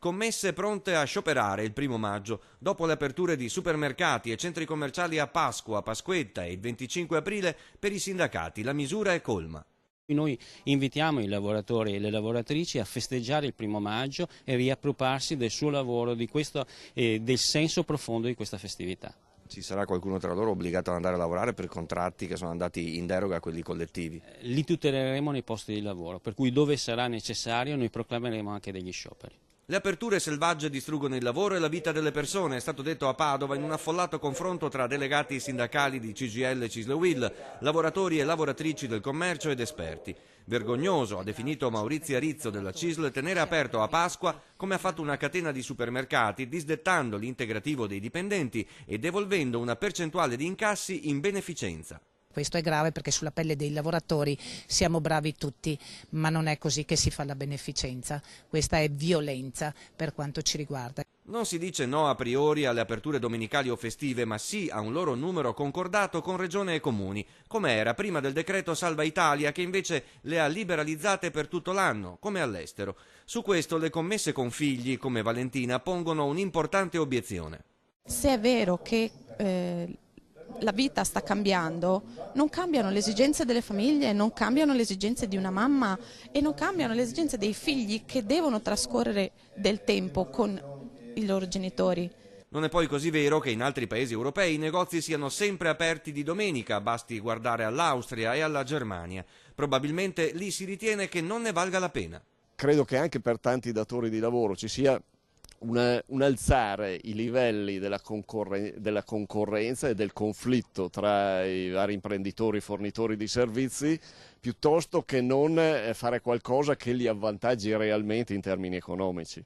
Commesse pronte a scioperare il 1° maggio. Dopo le aperture di supermercati e centri commerciali a Pasqua, Pasquetta e il 25 aprile, per i sindacati la misura è colma. Noi invitiamo i lavoratori e le lavoratrici a festeggiare il 1° maggio e riappropriarsi del suo lavoro, del senso profondo di questa festività. Ci sarà qualcuno tra loro obbligato ad andare a lavorare per contratti che sono andati in deroga a quelli collettivi? Li tuteleremo nei posti di lavoro, per cui dove sarà necessario noi proclameremo anche degli scioperi. Le aperture selvagge distruggono il lavoro e la vita delle persone, è stato detto a Padova in un affollato confronto tra delegati sindacali di CGIL e CISL-UIL, lavoratori e lavoratrici del commercio ed esperti. Vergognoso, ha definito Maurizio Rizzo della CISL, tenere aperto a Pasqua come ha fatto una catena di supermercati, disdettando l'integrativo dei dipendenti e devolvendo una percentuale di incassi in beneficenza. Questo è grave perché sulla pelle dei lavoratori siamo bravi tutti, ma non è così che si fa la beneficenza. Questa è violenza per quanto ci riguarda. Non si dice no a priori alle aperture domenicali o festive, ma sì a un loro numero concordato con Regione e Comuni, come era prima del decreto Salva Italia, che invece le ha liberalizzate per tutto l'anno, come all'estero. Su questo le commesse con figli, come Valentina, pongono un'importante obiezione. Se è vero che la vita sta cambiando, non cambiano le esigenze delle famiglie, non cambiano le esigenze di una mamma e non cambiano le esigenze dei figli che devono trascorrere del tempo con i loro genitori. Non è poi così vero che in altri paesi europei i negozi siano sempre aperti di domenica, basti guardare all'Austria e alla Germania. Probabilmente lì si ritiene che non ne valga la pena. Credo che anche per tanti datori di lavoro ci sia un alzare i livelli della concorrenza e del conflitto tra i vari imprenditori e fornitori di servizi, piuttosto che non fare qualcosa che li avvantaggi realmente in termini economici.